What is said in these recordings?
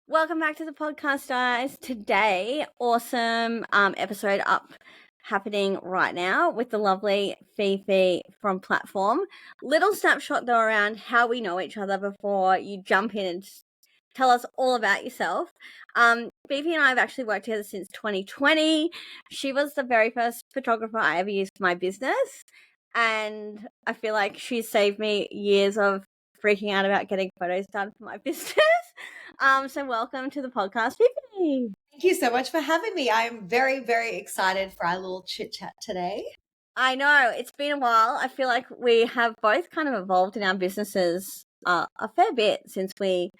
Welcome back to the podcast, guys. Today, awesome episode up happening right now with the lovely Fifi from Platform. Little snapshot though around how we know each other before you jump in and tell us all about yourself. Fifi and I have actually worked together since 2020. She was the very first photographer I ever used for my business, and I feel like she saved me years of freaking out about getting photos done for my business. So welcome to the podcast, Fifi. Thank you so much for having me. I'm very, very excited for our little chit chat today. I know it's been a while. I feel like we have both kind of evolved in our businesses a fair bit since we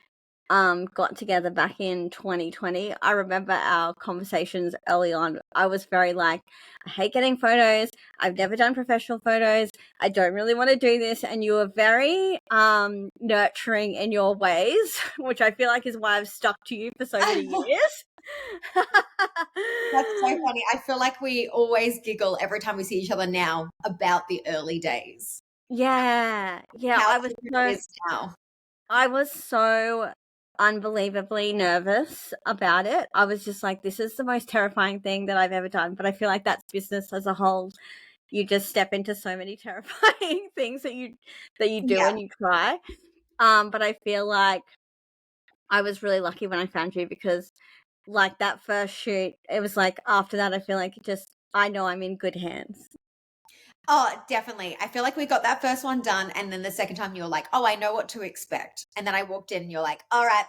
got together back in 2020. I remember our conversations early on. I was very like, I hate getting photos. I've never done professional photos. I don't really want to do this. And you were very nurturing in your ways, which I feel like is why I've stuck to you for so many years. That's so funny. I feel like we always giggle every time we see each other now about the early days. Yeah. How I different it is now. I was so unbelievably nervous about it. I was just like, this is the most terrifying thing that I've ever done. But I feel like that's business as a whole. You just step into so many terrifying things that you do and you try. But I feel like I was really lucky when I found you, because like that first shoot, it was like after that I feel like I know I'm in good hands. Oh, definitely. I feel like we got that first one done, and then the second time you were like, oh, I know what to expect. And then I walked in and you're like, all right,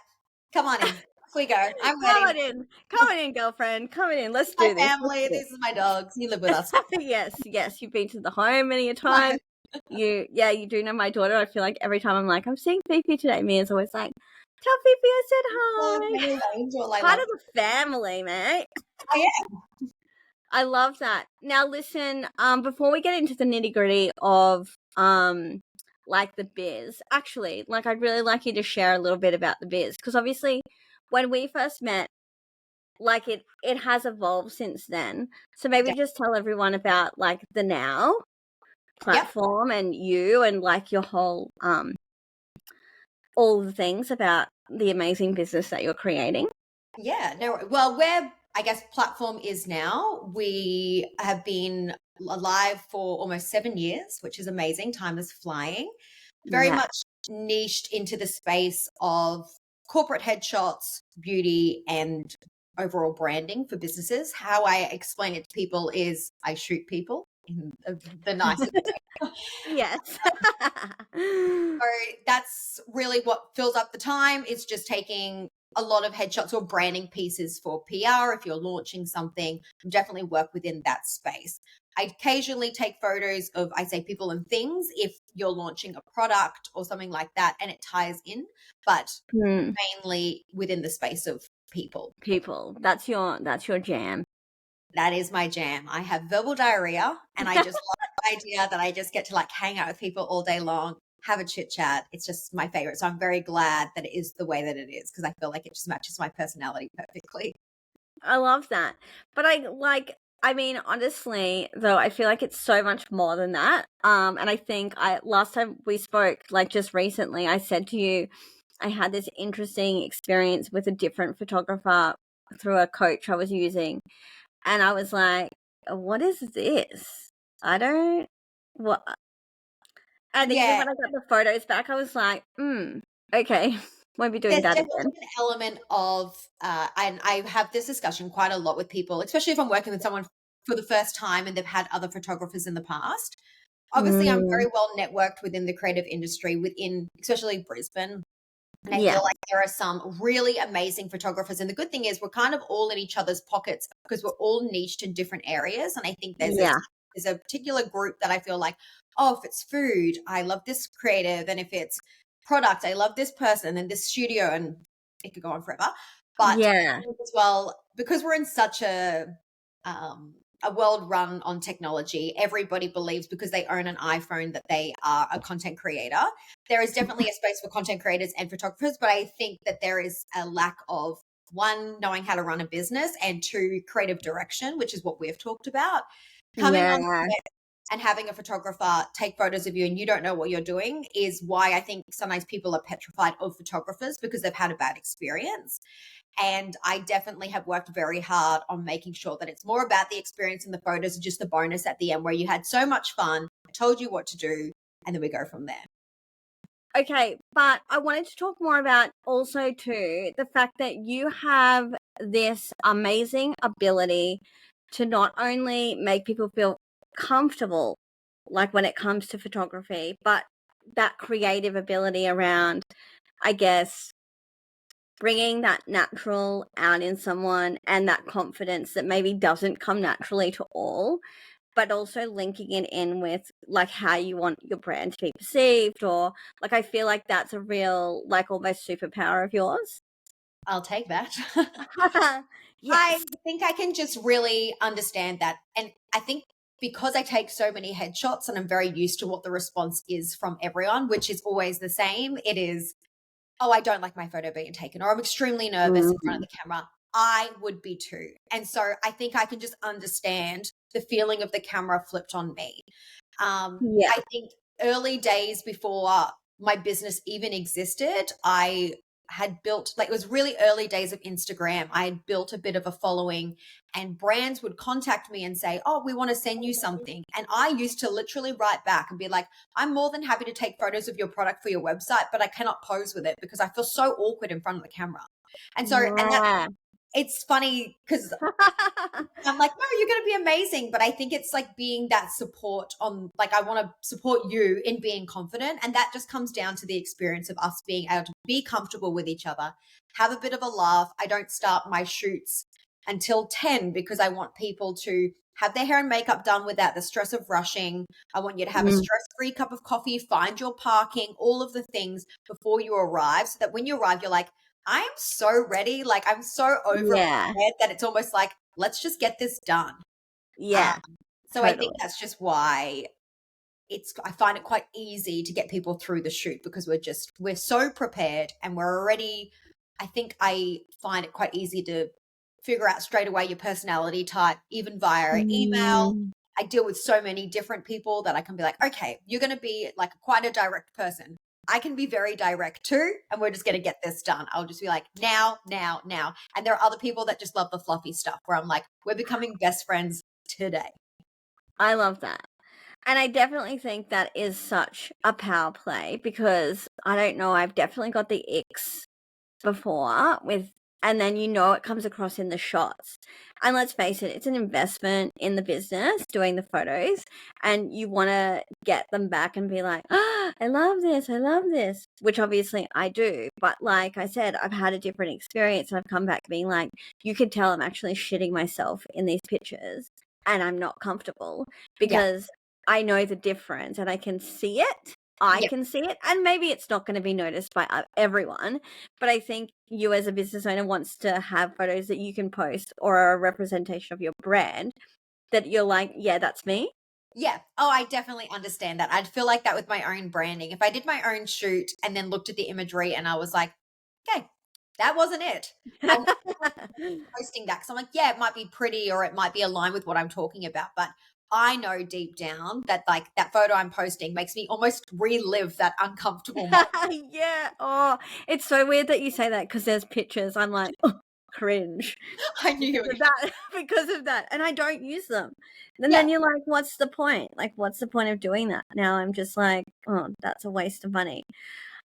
come on in. Here we go. I'm ready. Come on in, girlfriend. Come on in. Let's My do this. family, this is my dogs. You live with us. Yes. You've been to the home many a time. You do know my daughter. I feel like every time I'm like, I'm seeing Fifi today, Mia's always like, tell Fifi I said hi. Angel, Part of the family, mate. I am. I love that. Now listen, before we get into the nitty-gritty of like the biz, actually, like I'd really like you to share a little bit about the biz, because obviously when we first met, like it has evolved since then. So maybe just tell everyone about like the Now platform and you and like your whole all the things about the amazing business that you're creating. Yeah, no, well, where I guess Platform is now, we have been alive for almost 7 years, which is amazing. Time is flying. Very much niched into the space of corporate headshots, beauty, and overall branding for businesses. How I explain it to people is I shoot people in the nicest way. Yes. So that's really what fills up the time. It's just taking a lot of headshots or branding pieces for PR. If you're launching something, definitely work within that space. I occasionally take photos of, I say, people and things if you're launching a product or something like that, and it ties in, but mainly within the space of people. That's your jam. That is my jam. I have verbal diarrhea, and I just love the idea that I just get to like hang out with people all day long, have a chit chat. It's just my favorite. So I'm very glad that it is the way that it is, because I feel like it just matches my personality perfectly. I love that. But I mean, honestly, though, I feel like it's so much more than that. And I think last time we spoke, like just recently, I said to you, I had this interesting experience with a different photographer through a coach I was using. And I was like, what is this? I don't, what? And even when I got the photos back, I was like, okay, won't be doing There's that definitely again. an element of, and I have this discussion quite a lot with people, especially if I'm working with someone for the first time and they've had other photographers in the past. Obviously, I'm very well networked within the creative industry, within especially Brisbane. And I feel like there are some really amazing photographers. And the good thing is we're kind of all in each other's pockets because we're all niched in different areas. And I think there's a particular group that I feel like, oh, if it's food, I love this creative. And if it's product, I love this person and this studio, and it could go on forever. But as well, because we're in such a world run on technology, everybody believes because they own an iPhone that they are a content creator. There is definitely a space for content creators and photographers, but I think that there is a lack of, one, knowing how to run a business, and two, creative direction, which is what we've talked about. Coming on and having a photographer take photos of you and you don't know what you're doing is why I think sometimes people are petrified of photographers because they've had a bad experience. And I definitely have worked very hard on making sure that it's more about the experience and the photos and just the bonus at the end where you had so much fun, I told you what to do, and then we go from there. Okay, but I wanted to talk more about also too the fact that you have this amazing ability to not only make people feel comfortable, like when it comes to photography, but that creative ability around, I guess, bringing that natural out in someone and that confidence that maybe doesn't come naturally to all, but also linking it in with like how you want your brand to be perceived, or like I feel like that's a real like almost superpower of yours. I'll take that. I Yes. think I can just really understand that. And I think because I take so many headshots and I'm very used to what the response is from everyone, which is always the same, it is, oh, I don't like my photo being taken, or I'm extremely nervous in front Mm. of the camera. I would be too. And so I think I can just understand the feeling of the camera flipped on me. Yeah. I think early days before my business even existed, I had built, like, it was really early days of Instagram. I had built a bit of a following, and brands would contact me and say, oh, we want to send you something. And I used to literally write back and be like, I'm more than happy to take photos of your product for your website, but I cannot pose with it because I feel so awkward in front of the camera. And so, and that Yeah. it's funny because I'm like, no, you're going to be amazing. But I think it's like being that support on, like, I want to support you in being confident. And that just comes down to the experience of us being able to be comfortable with each other, have a bit of a laugh. I don't start my shoots until 10 because I want people to have their hair and makeup done without the stress of rushing. I want you to have a Mm. stress-free cup of coffee, find your parking, all of the things before you arrive, so that when you arrive, you're like, I am so ready. Like, I'm so over Yeah. prepared that it's almost like, let's just get this done. Um, Yeah. so I think Totally. that's just why I find it quite easy to get people through the shoot because we're so prepared and we're already, I think I find it quite easy to figure out straight away your personality type, even via email. Mm. I deal with so many different people that I can be like, okay, you're going to be like quite a direct person. I can be very direct too, and we're just going to get this done. I'll just be like, now, now, now. And there are other people that just love the fluffy stuff where I'm like, we're becoming best friends today. I love that. And I definitely think that is such a power play because I don't know, I've definitely got the icks before with, and then it comes across in the shots. And let's face it, it's an investment in the business doing the photos, and you want to get them back and be like, oh, I love this, which obviously I do. But like I said, I've had a different experience and I've come back being like, you could tell I'm actually shitting myself in these pictures and I'm not comfortable Yeah. because I know the difference and I can see it. I Yeah. can see it, and maybe it's not going to be noticed by everyone, but I think you as a business owner wants to have photos that you can post or are a representation of your brand that you're like, yeah, that's me. Yeah. Oh, I definitely understand that. I'd feel like that with my own branding. If I did my own shoot and then looked at the imagery and I was like, okay, that wasn't it. I wouldn't be posting that because I'm like, yeah, it might be pretty or it might be aligned with what I'm talking about. But I know deep down that like that photo I'm posting makes me almost relive that uncomfortable moment. Yeah. Oh, it's so weird that you say that because there's pictures. I'm like, oh, cringe I knew you because were. of that, because of that. And I don't use them. And Yeah. then you're like, what's the point? Like, what's the point of doing that? Now I'm just like, oh, that's a waste of money.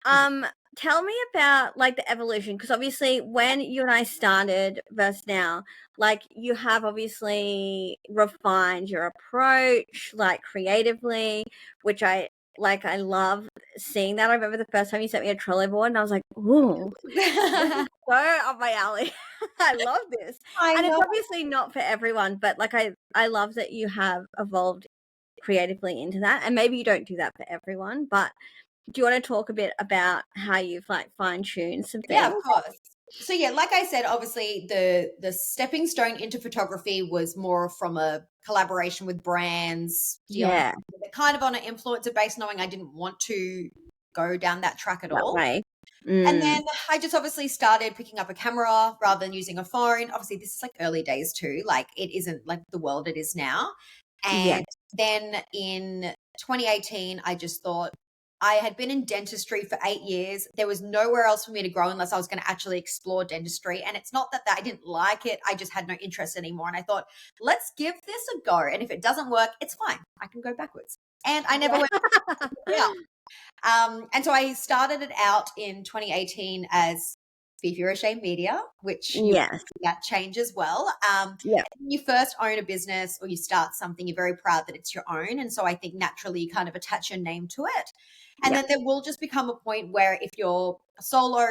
Um, Tell me about like the evolution because obviously when you and I started versus now, like you have obviously refined your approach like creatively, which I like. I love seeing that. I remember the first time you sent me a Trello board and I was like, ooh, this is so up my alley. I love this. I And it's know. obviously not for everyone, but like I love that you have evolved creatively into that. And maybe you don't do that for everyone, but do you want to talk a bit about how you've like fine-tuned some Yeah, of things? course. So yeah, like I said, obviously the stepping stone into photography was more from a collaboration with brands, dealing Yeah, with it kind of on an influencer base, knowing I didn't want to go down that track at that all. way. And Mm, then I just obviously started picking up a camera rather than using a phone. Obviously, this is like early days too. Like it isn't like the world it is now. yeah, And then in 2018, I just thought I had been in dentistry for 8 years. There was nowhere else for me to grow unless I was going to actually explore dentistry. And it's not that I didn't like it. I just had no interest anymore. And I thought, let's give this a go. And if it doesn't work, it's fine. I can go backwards. And I never went up. And so I started it out in 2018 as Fifi Roche Media, which Yes. that change as well. Yeah. When you first own a business or you start something, you're very proud that it's your own. And so I think naturally you kind of attach your name to it. And then there will just become a point where if you're a solo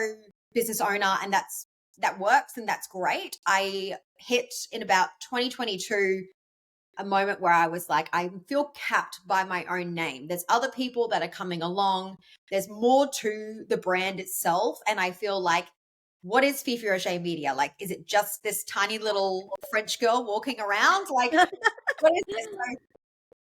business owner and that works, and that's great. I hit in about 2022 a moment where I was like, I feel capped by my own name. There's other people that are coming along. There's more to the brand itself. And I feel like, what is Fifi Roche Media? Like, is it just this tiny little French girl walking around? Like, what is this? So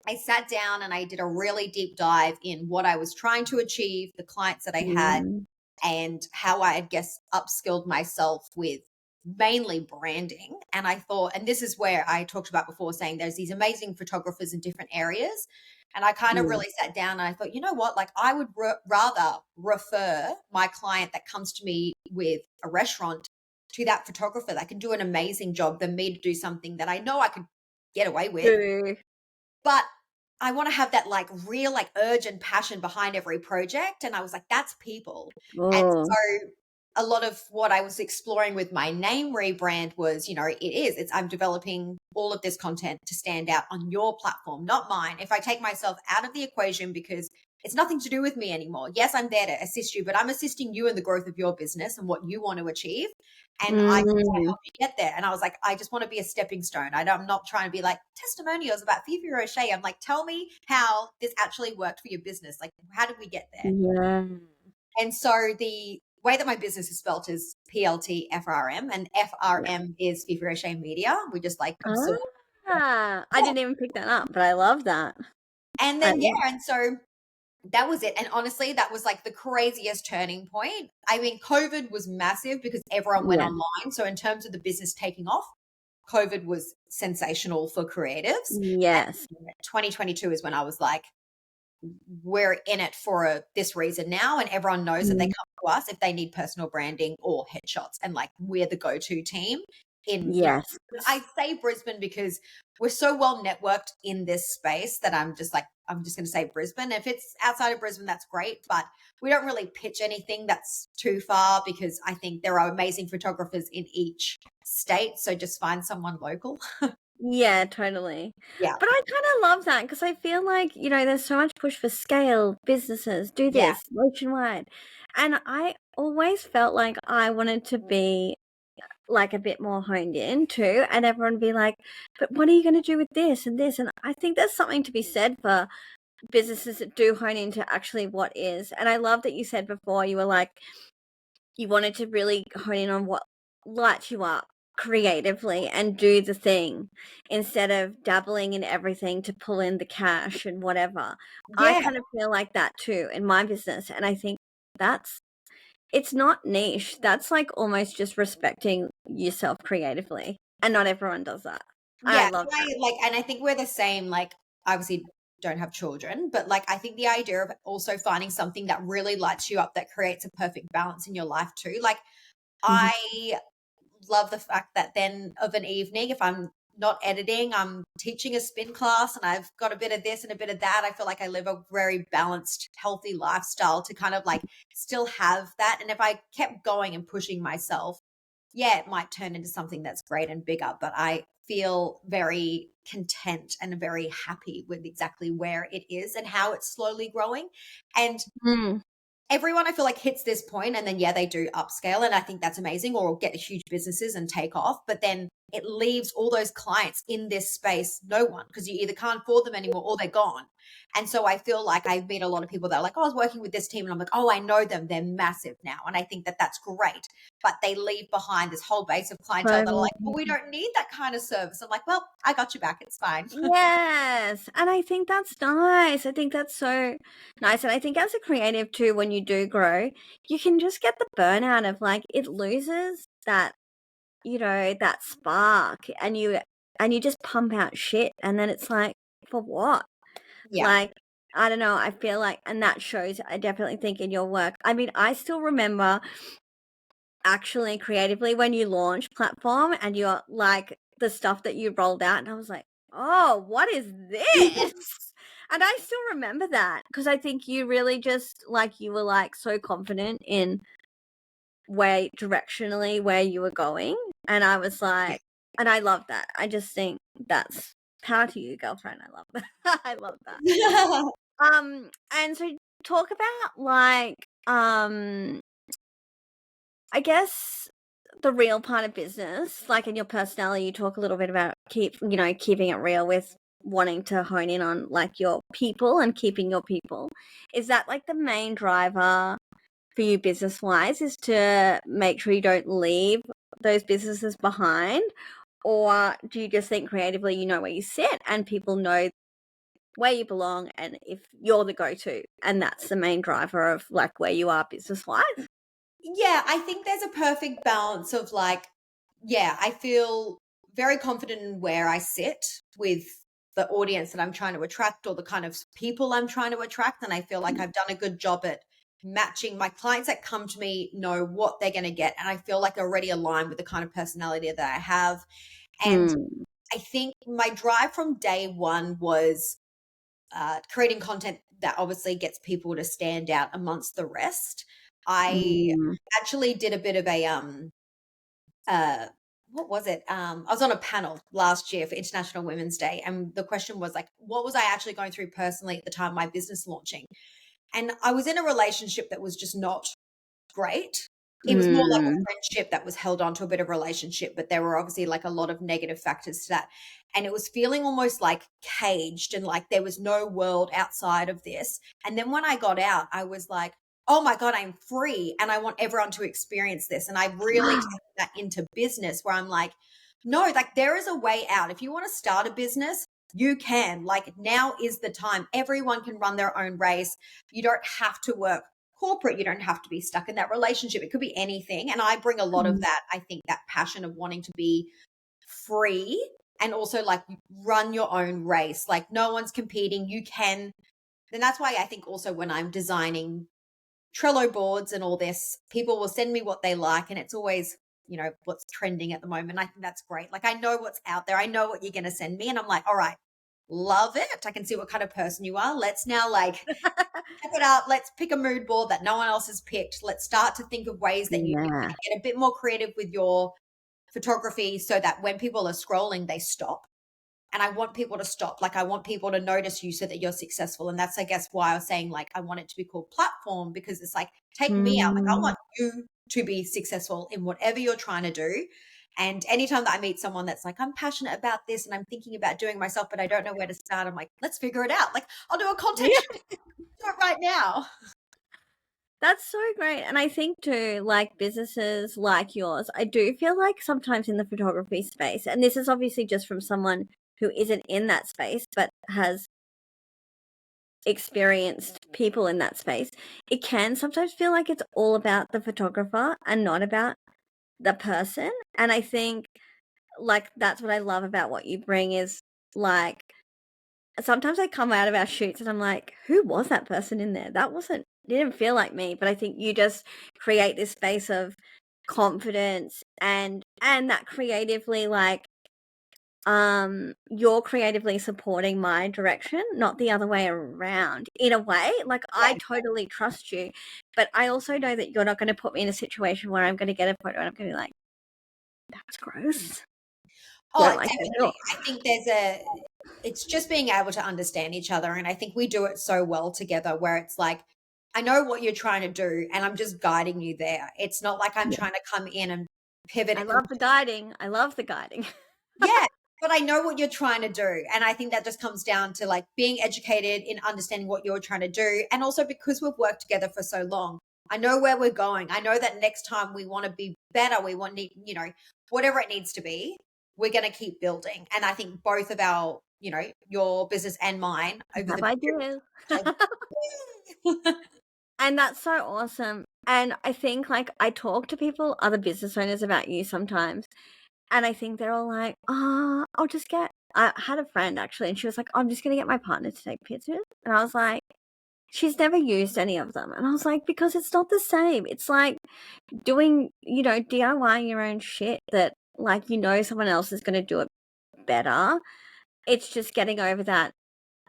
I sat down and I did a really deep dive in what I was trying to achieve, the clients that I had, and how I, guess, upskilled myself with mainly branding. And I thought, and this is where I talked about before, saying there's these amazing photographers in different areas. And I kind of really sat down and I thought, you know what, like I would rather refer my client that comes to me with a restaurant to that photographer that can do an amazing job than me to do something that I know I could get away with. But I want to have that like real like urge and passion behind every project. And I was like, that's people. And so a lot of what I was exploring with my name rebrand was, I'm developing all of this content to stand out on your platform, not mine. If I take myself out of the equation because it's nothing to do with me anymore. Yes, I'm there to assist you, but I'm assisting you in the growth of your business and what you want to achieve. And I just want to help you get there. And I was like, I just want to be a stepping stone. I'm not trying to be like testimonials about Fifi Roche. I'm like, tell me how this actually worked for your business. Like, how did we get there? Yeah. And so the way that my business is spelled is PLTFRM, and FRM is Fifi Roche Media. We just like absorb. I didn't even pick that up, but I love that. And then, and so that was it. And honestly, that was like the craziest turning point. I mean, COVID was massive because everyone went online. So in terms of the business taking off, COVID was sensational for creatives. Yes. And 2022 is when I was like, we're in it for this reason now. And everyone knows that they come to us if they need personal branding or headshots. And like, we're the go-to team I say Brisbane because we're so well networked in this space that I'm just going to say Brisbane. If it's outside of Brisbane, that's great, but we don't really pitch anything that's too far because I think there are amazing photographers in each state. So just find someone local. Yeah, totally. Yeah. But I kind of love that because I feel like, there's so much push for scale, businesses, do this nationwide. And I always felt like I wanted to be like a bit more honed in too, and everyone be like, but what are you going to do with this and this? And I think there's something to be said for businesses that do hone into actually what is. And I love that you said before, you were like, you wanted to really hone in on what lights you up creatively and do the thing instead of dabbling in everything to pull in the cash and whatever. I kind of feel like that too in my business. And I think it's not niche. That's like almost just respecting yourself creatively. And not everyone does that. Yeah. I love that. And I think we're the same, like obviously don't have children, but like I think the idea of also finding something that really lights you up, that creates a perfect balance in your life too. Like I love the fact that then of an evening, if I'm not editing, I'm teaching a spin class and I've got a bit of this and a bit of that. I feel like I live a very balanced, healthy lifestyle to kind of like still have that. And if I kept going and pushing myself, it might turn into something that's great and bigger, but I feel very content and very happy with exactly where it is and how it's slowly growing. And everyone I feel like hits this point and then they do upscale, and I think that's amazing, or get huge businesses and take off, but then it leaves all those clients in this space, no one, because you either can't afford them anymore or they're gone. And so I feel like I've met a lot of people that are like, I was working with this team and I'm like, oh, I know them, they're massive now. And I think that that's great, but they leave behind this whole base of clientele that are like, well, we don't need that kind of service. I'm like, well, I got you back, it's fine. Yes. And I think that's nice. I think that's so nice. And I think as a creative too, when you do grow, you can just get the burnout of like, it loses that, that spark, and you just pump out shit. And then it's like, for what? Yeah. Like, I don't know, I feel like, and that shows, I definitely think in your work. I mean, I still remember actually creatively when you launched platform and you're like the stuff that you rolled out, and I was like, oh, what is this? And I still remember that because I think you really just like you were like so confident in where directionally where you were going. And I was Yeah. like, and I love that. I just think that's power to you, girlfriend. I love that. I love that. And so talk about like I guess the real part of business, like in your personality, you talk a little bit about keeping it real with wanting to hone in on like your people and keeping your people. Is that like the main driver for you business wise, is to make sure you don't leave those businesses behind? Or do you just think creatively you know where you sit and people know where you belong and if you're the go-to, and that's the main driver of like where you are business wise? Yeah, I think there's a perfect balance of like, yeah, I feel very confident in where I sit with the audience that I'm trying to attract or the kind of people I'm trying to attract. And I feel like I've done a good job at matching my clients that come to me know what they're going to get. And I feel like I already align with the kind of personality that I have. And Mm. I think my drive from day one was creating content that obviously gets people to stand out amongst the rest. I Mm. actually did a bit of a uh what was it? I was on a panel last year for International Women's Day, and the question was like, what was I actually going through personally at the time of my business launching? And I was in a relationship that was just not great. It was more like a Mm. friendship that was held on to a bit of relationship, but there were obviously like a lot of negative factors to that. And it was feeling almost like caged and like there was no world outside of this. And then when I got out, I was like, oh my God, I'm free and I want everyone to experience this. And I really Wow. taken that into business where I'm like, no, like there is a way out. If you want to start a business, you can. Like now is the time. Everyone can run their own race. You don't have to work corporate. You don't have to be stuck in that relationship. It could be anything. And I bring a lot of Mm. that, I think, that passion of wanting to be free and also like run your own race. Like no one's competing. You can. And that's why I think also when I'm designing Trello boards and all this, people will send me what they like. And it's always, what's trending at the moment. I think that's great. Like I know what's out there. I know what you're going to send me. And I'm like, all right, love it. I can see what kind of person you are. Let's now like step it up. Let's pick a mood board that no one else has picked. Let's start to think of ways that you can Yeah. get a bit more creative with your photography so that when people are scrolling, they stop. And I want people to stop. Like I want people to notice you so that you're successful. And that's, I guess, why I was saying like I want it to be called platform, because it's like, take me out. Like I Mm. want you to be successful in whatever you're trying to do. And anytime that I meet someone that's like, I'm passionate about this and I'm thinking about doing it myself, but I don't know where to start, I'm like, let's figure it out. Like I'll do a content Yeah. shoot. Do it right now. That's so great. And I think too, like businesses like yours, I do feel like sometimes in the photography space, and this is obviously just from someone who isn't in that space, but has experienced people in that space, it can sometimes feel like it's all about the photographer and not about the person. And I think like that's what I love about what you bring is like sometimes I come out of our shoots and I'm like, who was that person in there? That wasn't, didn't feel like me. But I think you just create this space of confidence and that creatively like you're creatively supporting my direction, not the other way around. In a way, like Yeah. I totally trust you, but I also know that you're not going to put me in a situation where I'm going to get a photo and I'm going to be like, that's gross. Oh, Don't like it at definitely. all. I think it's just being able to understand each other. And I think we do it so well together where it's like, I know what you're trying to do and I'm just guiding you there. It's not like I'm Yeah. trying to come in and pivot I it love the completely. guiding. I love the guiding. Yeah, but I know what you're trying to do. And I think that just comes down to like being educated in understanding what you're trying to do. And also because we've worked together for so long, I know where we're going. I know that next time we want to be better, we want to, whatever it needs to be, we're going to keep building. And I think both of our, your business and mine over Have the I do. period. And that's so awesome. And I think like I talk to people, other business owners about you sometimes, and I think they're all like, "Ah, I'll just get I had a friend actually, and she was like, "I'm just gonna get my partner to take pictures," and I was like, "She's never used any of them," and I was like, "Because it's not the same. It's like doing, DIY your own shit that like someone else is gonna do it better. It's just getting over that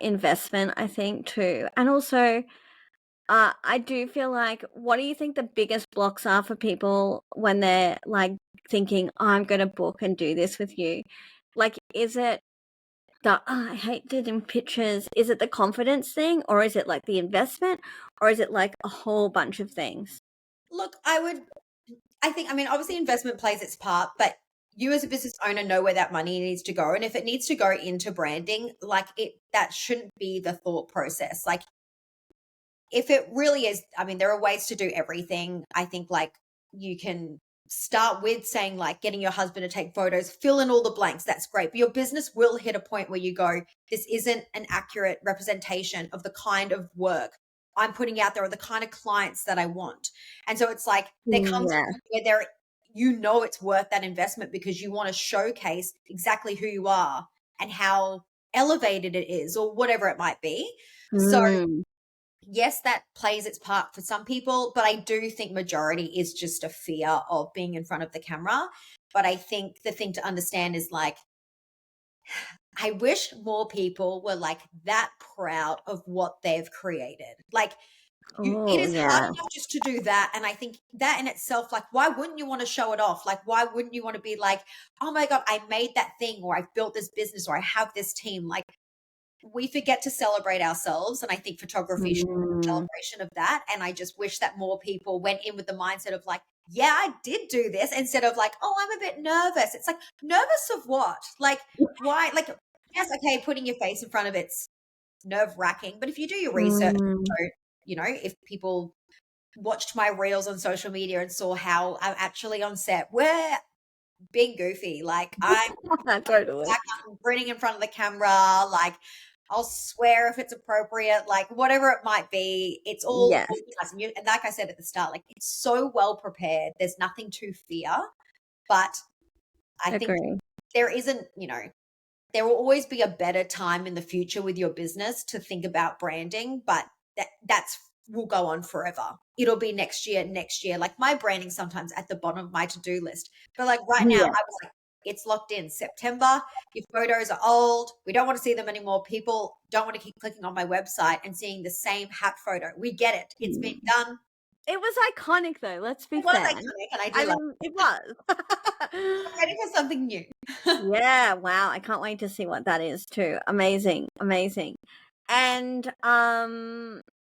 investment, I think, too, and also." I do feel like, what do you think the biggest blocks are for people when they're like thinking, "Oh, I'm going to book and do this with you"? Like, is it the, "Oh, I hate doing pictures"? Is it the confidence thing, or is it like the investment, or is it like a whole bunch of things? Look, I mean, obviously investment plays its part, but you as a business owner know where that money needs to go. And if it needs to go into branding, like that shouldn't be the thought process. Like if it really is, I mean, there are ways to do everything. I think like you can start with saying like getting your husband to take photos, fill in all the blanks. That's great. But your business will hit a point where you go, this isn't an accurate representation of the kind of work I'm putting out there or the kind of clients that I want. And so it's like there comes a Yeah. point where it's worth that investment because you want to showcase exactly who you are and how elevated it is or whatever it might be. So Mm. yes, that plays its part for some people, but I do think majority is just a fear of being in front of the camera. But I think the thing to understand is like, I wish more people were like that proud of what they've created. Like, it Oh, is hard yeah. enough just to do that. And I think that in itself, like, why wouldn't you want to show it off? Like, why wouldn't you want to be like, oh my God, I made that thing, or I've built this business, or I have this team? Like, we forget to celebrate ourselves. And I think photography should be a Mm. celebration of that. And I just wish that more people went in with the mindset of like, yeah, I did do this instead of like, oh, I'm a bit nervous. It's like, nervous of what? Like, why? Like, yes, okay, putting your face in front of it's nerve wracking. But if you do your research, Mm. so, if people watched my reels on social media and saw how I'm actually on set, we're being goofy. Like, Totally. I'm grinning in front of the camera, like I'll swear if it's appropriate, like whatever it might be, it's all Yes. organized. And like I said at the start, like it's so well prepared. There's nothing to fear. But I think Agree. there isn't, there will always be a better time in the future with your business to think about branding, but that's will go on forever. It'll be next year, next year. Like my branding sometimes at the bottom of my to-do list. But like right now, I Yeah. was like, it's locked in September. Your photos are old. We don't want to see them anymore. People don't want to keep clicking on my website and seeing the same hat photo. We get it. It's been Mm. done. It was iconic though, let's be It was fair. iconic and I I do like mean, it it. was. I'm ready for something new. Yeah, wow, I can't wait to see what that is too. Amazing, amazing. And,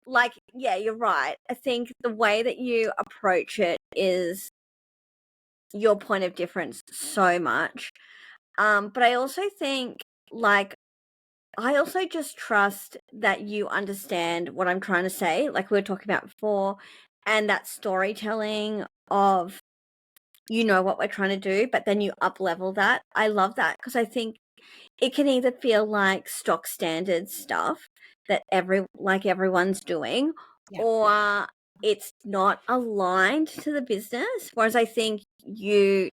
like, yeah, you're right. I think the way that you approach it is your point of difference so much. But I also think, like, I also just trust that you understand what I'm trying to say, like we were talking about before, and that storytelling of what we're trying to do, but then you up level that. I love that because I think it can either feel like stock standard stuff that everyone's doing, Yeah. or it's not aligned to the business. Whereas I think you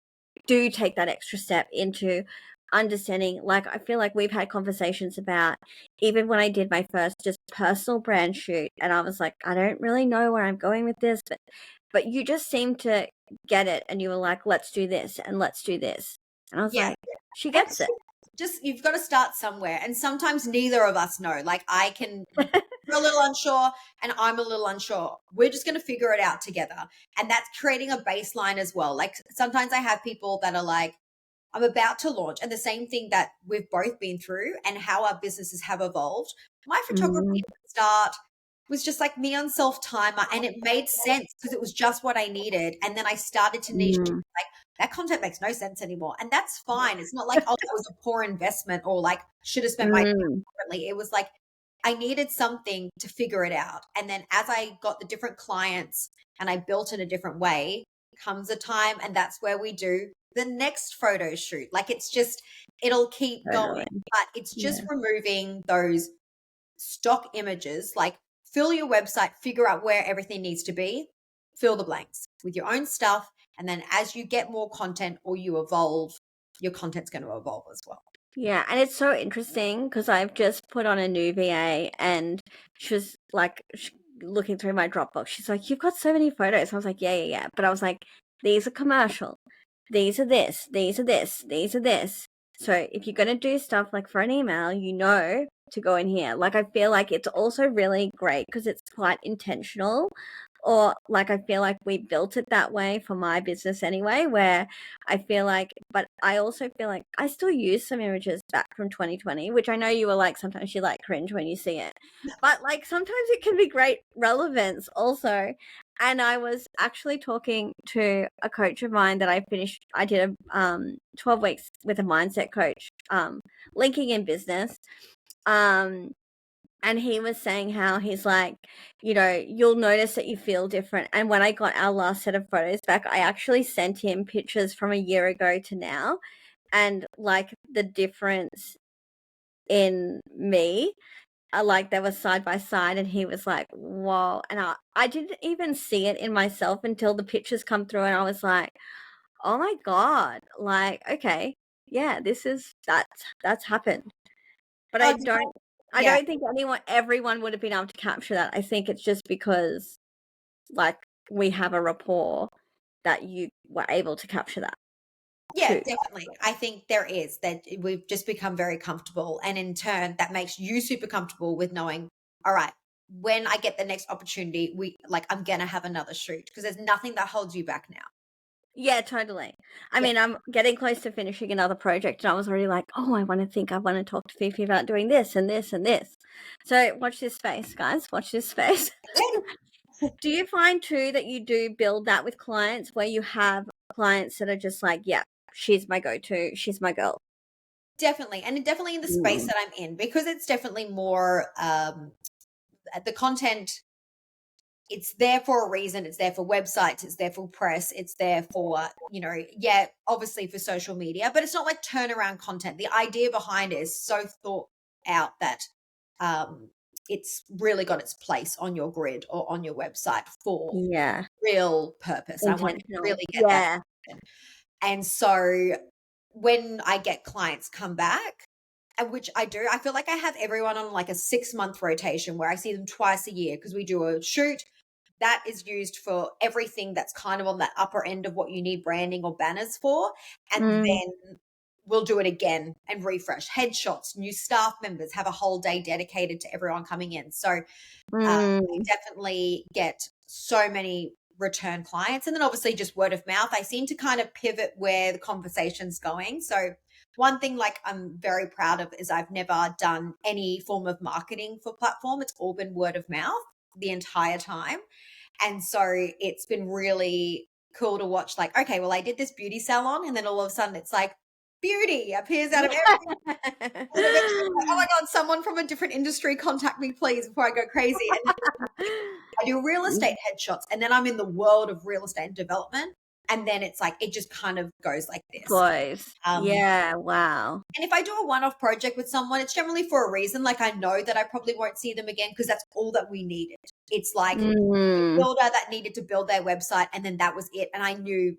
do take that extra step into understanding. Like I feel like we've had conversations about even when I did my first just personal brand shoot, and I was like, I don't really know where I'm going with this, but you just seem to get it, and you were like, let's do this and let's do this, and I was Yeah. like, she And gets it. just you've got to start somewhere. And sometimes neither of us know. Like you're a little unsure and I'm a little unsure. We're just going to figure it out together. And that's creating a baseline as well. Like sometimes I have people that are like, I'm about to launch. And the same thing that we've both been through and how our businesses have evolved. My photography Mm, at the start was just like me on self timer and it made sense because it was just what I needed. And then I started to niche mm, like that content makes no sense anymore. And that's fine. It's not like, oh, that was a poor investment or like should have spent my time mm, differently. It was like I needed something to figure it out. And then as I got the different clients and I built in a different way, comes a time and that's where we do the next photo shoot. Like it'll keep going, totally. but it's just Yeah, removing those stock images, like fill your website, figure out where everything needs to be, fill the blanks with your own stuff. And then as you get more content or you evolve, your content's going to evolve as well. Yeah, and it's so interesting because I've just put on a new VA and she was like looking through my Dropbox. She's like, "You've got so many photos." I was like, "Yeah, yeah, yeah." But I was like, "These are commercial. These are this. These are this. These are this." So if you're gonna do stuff like for an email, you know to go in here. Like I feel like it's also really great because it's quite intentional. Or like I feel like we built it that way for my business anyway, where I feel like, but I also feel like I still use some images back from 2020, which I know you were like, sometimes you like cringe when you see it, but like sometimes it can be great relevance also. And I was actually talking to a coach of mine that I did a 12 weeks with a mindset coach, linking in business. Um, and he was saying how he's like, you'll notice that you feel different. And when I got our last set of photos back, I actually sent him pictures from a year ago to now and like the difference in me. Like they were side by side and he was like, whoa. And I didn't even see it in myself until the pictures come through and I was like, oh my God, like, okay, yeah, that's happened. But Oh, I yeah. don't think everyone would have been able to capture that. I think it's just because like we have a rapport that you were able to capture that Yeah, too. definitely. I think there is that we've just become very comfortable. And in turn, that makes you super comfortable with knowing, all right, when I get the next opportunity, I'm going to have another shoot because there's nothing that holds you back now. Yeah, totally. I Yeah. mean, I'm getting close to finishing another project and I was already like, oh, I want to talk to Fifi about doing this and this and this. So watch this space, guys. Watch this space. Do you find too that you do build that with clients where you have clients that are just like, yeah, she's my go-to, she's my girl? Definitely. And definitely in the space Mm. that I'm in, because it's definitely more the content, it's there for a reason. It's there for websites, it's there for press, it's there for, yeah, obviously for social media, but it's not like turnaround content. The idea behind it is so thought out that um it's really got its place on your grid or on your website for Yeah. real purpose. I want to Intentional. really get that. Yeah. And so when I get clients come back, and which I do, I feel like I have everyone on like a 6-month rotation where I see them twice a year because we do a shoot that is used for everything that's kind of on that upper end of what you need branding or banners for. And Mm, then we'll do it again and refresh headshots, new staff members, have a whole day dedicated to everyone coming in. So I mm, definitely get so many return clients. And then obviously just word of mouth. I seem to kind of pivot where the conversation's going. So one thing like I'm very proud of is I've never done any form of marketing for platform. It's all been word of mouth the entire time. And so it's been really cool to watch like, okay, well, I did this beauty salon and then all of a sudden it's like beauty appears out of everything. And eventually I'm like, oh my God, someone from a different industry contact me, please, before I go crazy. And then I do real estate headshots and then I'm in the world of real estate and development. And then it's like, it just kind of goes like this. Boys. Yeah, wow. And if I do a one-off project with someone, it's generally for a reason. Like I know that I probably won't see them again because that's all that we needed. It's like a Mm, builder that needed to build their website and then that was it. And I knew,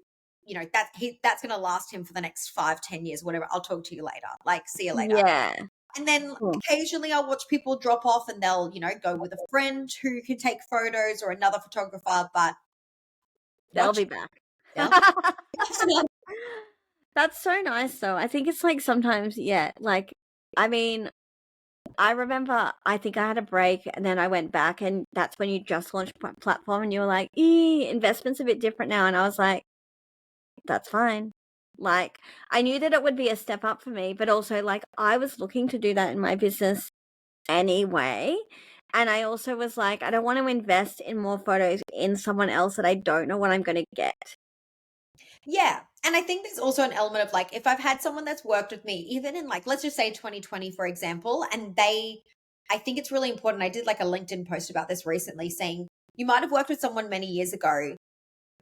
that's going to last him for the next 5-10 years, whatever. I'll talk to you later. Like, see you later. yeah. And then Cool. occasionally I'll watch people drop off and they'll, go with a friend who can take photos or another photographer, but They'll watch, be back. yeah. That's so nice though. I think it's like sometimes, yeah, like, I mean, I remember I think I had a break and then I went back and that's when you just launched platform and you were like, investment's a bit different now. And I was like, that's fine. Like, I knew that it would be a step up for me, but also like I was looking to do that in my business anyway. And I also was like, I don't want to invest in more photos in someone else that I don't know what I'm going to get. Yeah. And I think there's also an element of like, if I've had someone that's worked with me, even in like, let's just say 2020, for example, and I think it's really important. I did like a LinkedIn post about this recently saying, you might have worked with someone many years ago.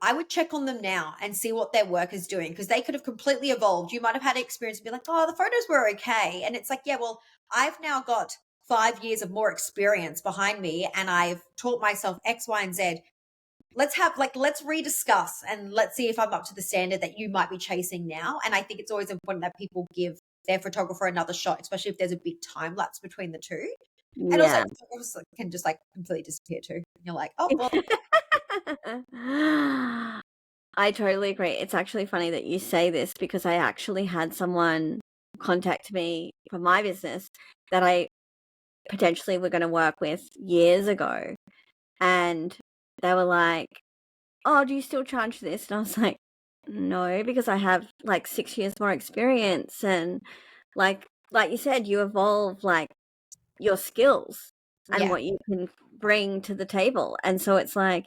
I would check on them now and see what their work is doing because they could have completely evolved. You might have had experience and be like, oh, the photos were okay. And it's like, yeah, well, I've now got 5 years of more experience behind me and I've taught myself X, Y, and Z. Let's rediscuss and let's see if I'm up to the standard that you might be chasing now. And I think it's always important that people give their photographer another shot, especially if there's a big time lapse between the two. And also Yeah. photographers can just like completely disappear too. And you're like, oh well. I totally agree. It's actually funny that you say this because I actually had someone contact me for my business that I potentially were going to work with years ago. And they were like, "Oh, do you still charge this?" And I was like, "No, because I have like 6 years more experience." And like you said, you evolve like your skills and Yeah. what you can bring to the table. And so it's like,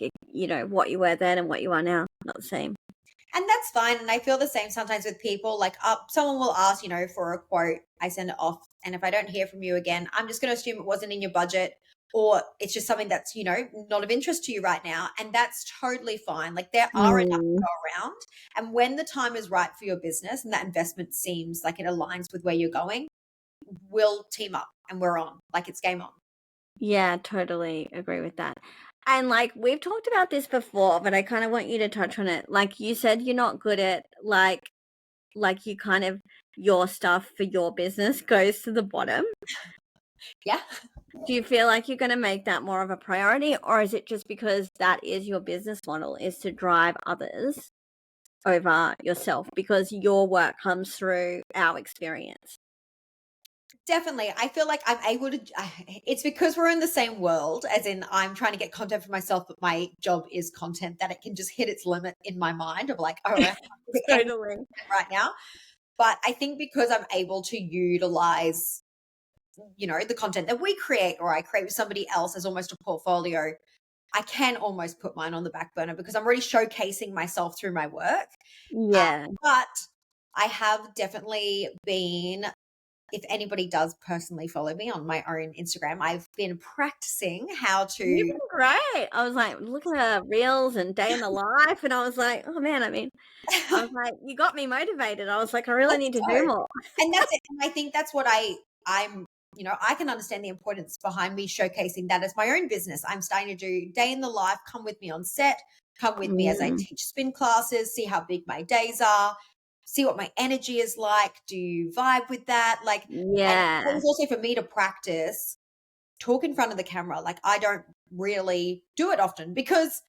what you were then and what you are now, not the same. And that's fine. And I feel the same sometimes with people. Like, someone will ask, for a quote. I send it off. And if I don't hear from you again, I'm just going to assume it wasn't in your budget, or it's just something that's, not of interest to you right now. And that's totally fine. Like, there are enough to Mm, go around. And when the time is right for your business and that investment seems like it aligns with where you're going, we'll team up and we're on. Like, it's game on. yeah, totally agree with that. And like we've talked about this before, but I kind of want you to touch on it. Like you said, you're not good at like you kind of your stuff for your business goes to the bottom. Yeah. Do you feel like you're going to make that more of a priority, or is it just because that is your business model, is to drive others over yourself because your work comes through our experience? Definitely. I feel like I'm able to, it's because we're in the same world, as in I'm trying to get content for myself, but my job is content, that it can just hit its limit in my mind of like, oh, I can't do anything Totally. right now. But I think because I'm able to utilize, the content that we create or I create with somebody else as almost a portfolio, I can almost put mine on the back burner because I'm already showcasing myself through my work. Yeah. But I have definitely been, if anybody does personally follow me on my own Instagram, I've been practicing how You've to. been great. I was like, looking at reels and day in the life, and I was like, oh man, I was like, you got me motivated. I was like, I really Hope need to so. do more. And that's it. And I think that's what I'm, I can understand the importance behind me showcasing that as my own business. I'm starting to do day in the life, come with me on set, come with me as I Mm, teach spin classes, see how big my days are, see what my energy is like. Do you vibe with that? Like, and it yeah. was also for me to practice talk in front of the camera. Like, I don't really do it often because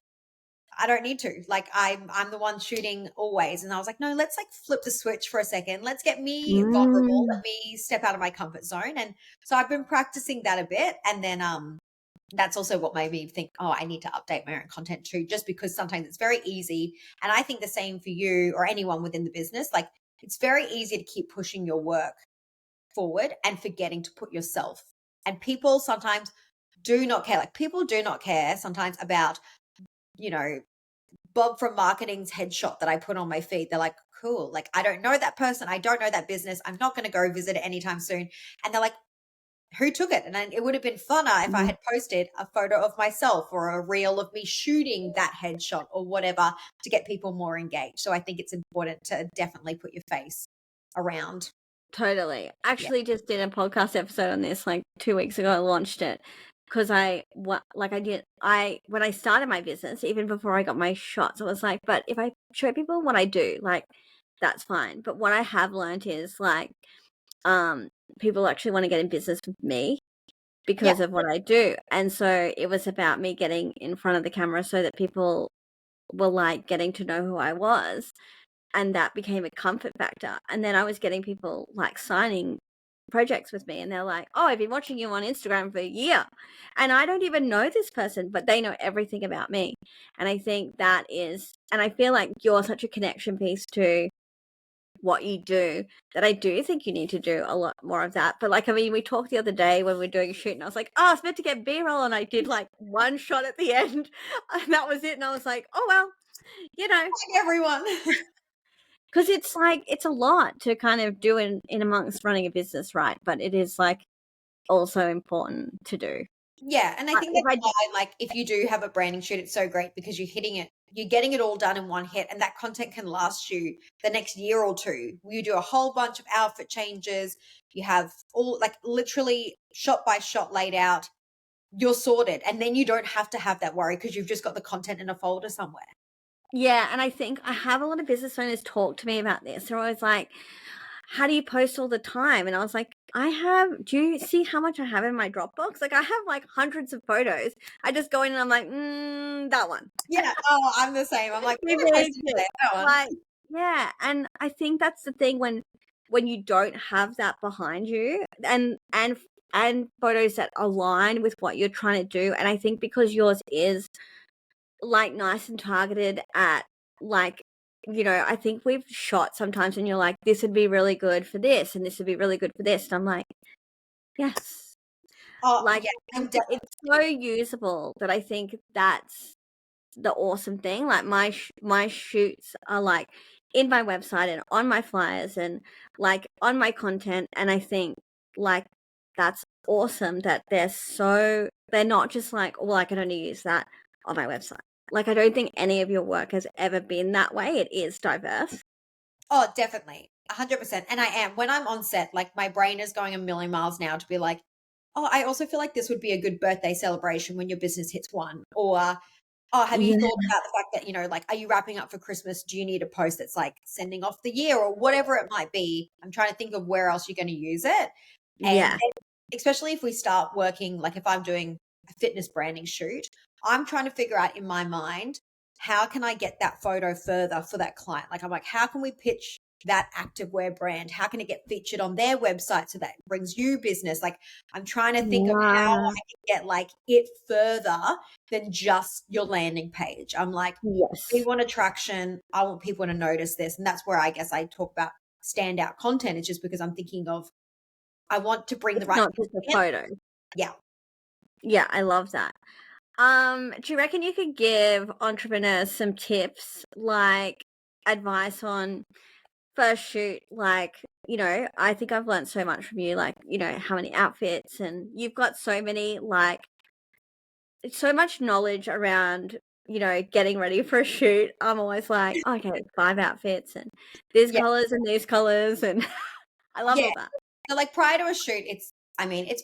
I don't need to. Like, I'm the one shooting always. And I was like, no, let's like flip the switch for a second. Let's get me vulnerable. Mm, Let me step out of my comfort zone. And so I've been practicing that a bit. And then that's also what made me think, oh, I need to update my own content too, just because sometimes it's very easy. And I think the same for you or anyone within the business. Like, it's very easy to keep pushing your work forward and forgetting to put yourself. And people sometimes do not care. Like, people do not care sometimes about, you know, Bob from marketing's headshot that I put on my feed. They're like, cool. Like, I don't know that person. I don't know that business. I'm not going to go visit it anytime soon. And they're like, who took it? And then it would have been funner if I mm, had posted a photo of myself or a reel of me shooting that headshot or whatever to get people more engaged. So I think it's important to definitely put your face around. totally. Yeah. Actually, just did a podcast episode on this like 2 weeks ago. I launched it because when I started my business, even before I got my shots, I was like, but if I show people what I do, like, that's fine. But what I have learned is like, um, people actually want to get in business with me Yeah. because of what I do. And so it was about me getting in front of the camera so that people were like getting to know who I was. And that became a comfort factor. And then I was getting people like signing projects with me and they're like, oh, I've been watching you on Instagram for a year. And I don't even know this person, but they know everything about me. And I think and I feel like you're such a connection piece to what you do that I do think you need to do a lot more of that. But like, I mean, we talked the other day when we were doing a shoot and I was like, oh, I was meant to get B-roll and I did like one shot at the end and that was it. And I was like, oh, well, you know, Everyone. because it's like, it's a lot to kind of do in amongst running a business, right? But it is like also important to do. Yeah, and I think If that's I, why, like, if you do have a branding shoot, it's so great because you're getting it all done in one hit, and that content can last you the next year or two. You do a whole bunch of outfit changes, you have all like literally shot by shot laid out, you're sorted, and then you don't have to have that worry because you've just got the content in a folder somewhere. yeah, and I think I have a lot of business owners talk to me about this. They're always like, how do you post all the time? And I was like, do you see how much I have in my Dropbox? Like I have like hundreds of photos. I just go in and I'm like, that one. Yeah. Oh, I'm the same. I'm like, what am I posting today? That one. Like, yeah. And I think that's the thing when you don't have that behind you and photos that align with what you're trying to do. And I think because yours is like nice and targeted at like, I think we've shot sometimes and you're like, this would be really good for this and this would be really good for this. And I'm like, yes. Oh, Like yeah. I'm definitely. it's so usable that I think that's the awesome thing. Like my shoots are like in my website and on my flyers and like on my content. And I think like that's awesome that they're not just like, well, I can only use that on my website. Like I don't think any of your work has ever been that way. It is diverse. Oh, definitely. 100%. And I am. When I'm on set, like my brain is going a million miles now to be like, oh, I also feel like this would be a good birthday celebration when your business hits one. Or, oh, have you Yeah. thought about the fact that, like, are you wrapping up for Christmas? Do you need a post that's like sending off the year or whatever it might be? I'm trying to think of where else you're going to use it. And Yeah. especially if we start working, like if I'm doing a fitness branding shoot, I'm trying to figure out in my mind, how can I get that photo further for that client? Like, I'm like, how can we pitch that activewear brand? How can it get featured on their website so that brings you business? Like, I'm trying to think of how Wow. I can get like it further than just your landing page. I'm like, we Yes. want attraction. I want people to notice this. And that's where I guess I talk about standout content. It's just because I'm thinking of, I want to bring the It's right not just a people in. photo. Yeah. Yeah, I love that. Do you reckon you could give entrepreneurs some tips, like advice on first shoot? Like, I think I've learned so much from you, like, how many outfits, and you've got so many, like, so much knowledge around, getting ready for a shoot. I'm always like, okay, 5 outfits and these Yeah. colors and these colors, and I love Yeah. all that. So like prior to a shoot, it's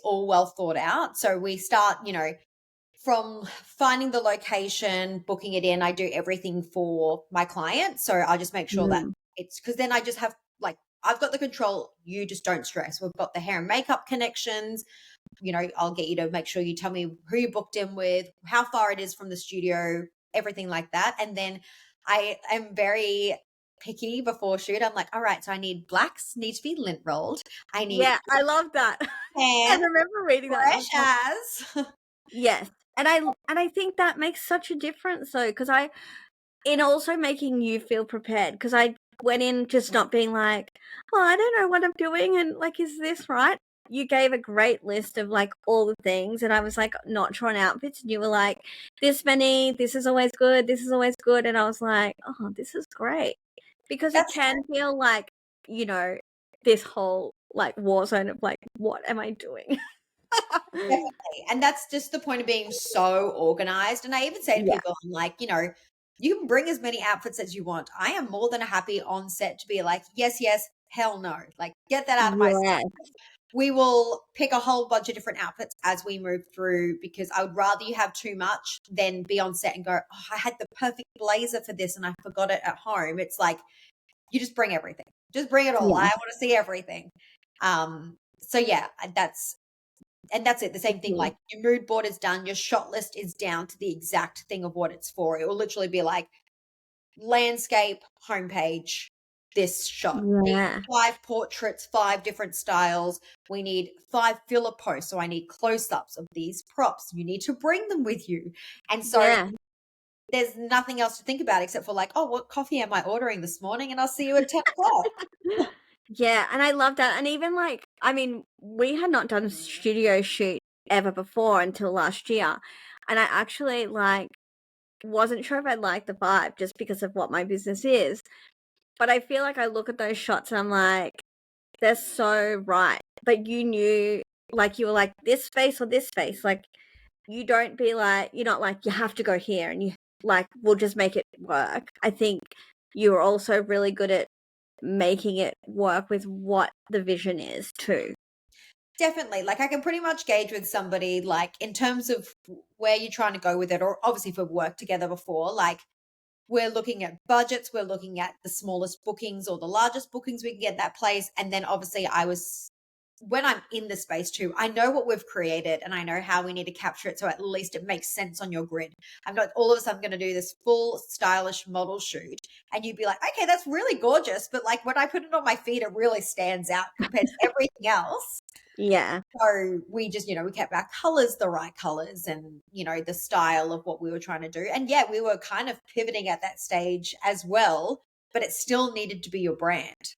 all well thought out. So we start, from finding the location, booking it in. I do everything for my client. So I just make sure that Mm. it's because then I just have like, I've got the control. You just don't stress. We've got the hair and makeup connections. I'll get you to make sure you tell me who you booked in with, how far it is from the studio, everything like that. And then I am very picky before shoot. I'm like, all right, so I need blacks, need to be lint rolled. I need Yeah, I love that. I tan, remember reading that and I was fresh like, as. yes. And I think that makes such a difference though, because in also making you feel prepared, because I went in just not being like, "Oh, I don't know what I'm doing," and like, "Is this right?" You gave a great list of like all the things, and I was like, not trying outfits, and you were like, "This many, this is always good, this is always good," and I was like, "Oh, this is great," because it That's can feel like, you know, this whole like war zone of like, what am I doing? definitely. And that's just the point of being so organized. And I even say to Yeah. people, I'm like, you can bring as many outfits as you want. I am more than happy on set to be like, yes, yes, hell no. Like, get that out of my Yeah. we will pick a whole bunch of different outfits as we move through because I would rather you have too much than be on set and go, oh, I had the perfect blazer for this and I forgot it at home. It's like, you just bring everything. Just bring it all. I Yeah. want to see everything. So yeah, that's it. The same thing, Mhm. like your mood board is done, your shot list is down to the exact thing of what it's for. It will literally be like landscape, homepage, this shot. Need Yeah. 5 portraits, 5 different styles. We need 5 filler posts. So I need close-ups of these props. You need to bring them with you. And so Yeah. there's nothing else to think about except for like, oh, what coffee am I ordering this morning? And I'll see you at 10 o'clock. Yeah, and I love that, and even, like, I mean, we had not done a studio shoot ever before until last year, and I actually, like, wasn't sure if I liked the vibe just because of what my business is, but I feel like I look at those shots and I'm like, "They're so right," but you knew, like, you were like, "This space or this space," like, you're not like, "You have to go here," and you like, "We'll just make it work." I think you were also really good at making it work with what the vision is too. Definitely. Like I can pretty much gauge with somebody, like in terms of where you're trying to go with it, or obviously if we've worked together before, like we're looking at budgets, we're looking at the smallest bookings or the largest bookings we can get that place. And then obviously when I'm in the space too, I know what we've created and I know how we need to capture it. So at least it makes sense on your grid. I'm not all of a sudden going to do this full stylish model shoot. And you'd be like, okay, that's really gorgeous. But like when I put it on my feed, it really stands out compared to everything else. Yeah. So we just, we kept our colors the right colors and, the style of what we were trying to do. And yeah, we were kind of pivoting at that stage as well, but it still needed to be your brand.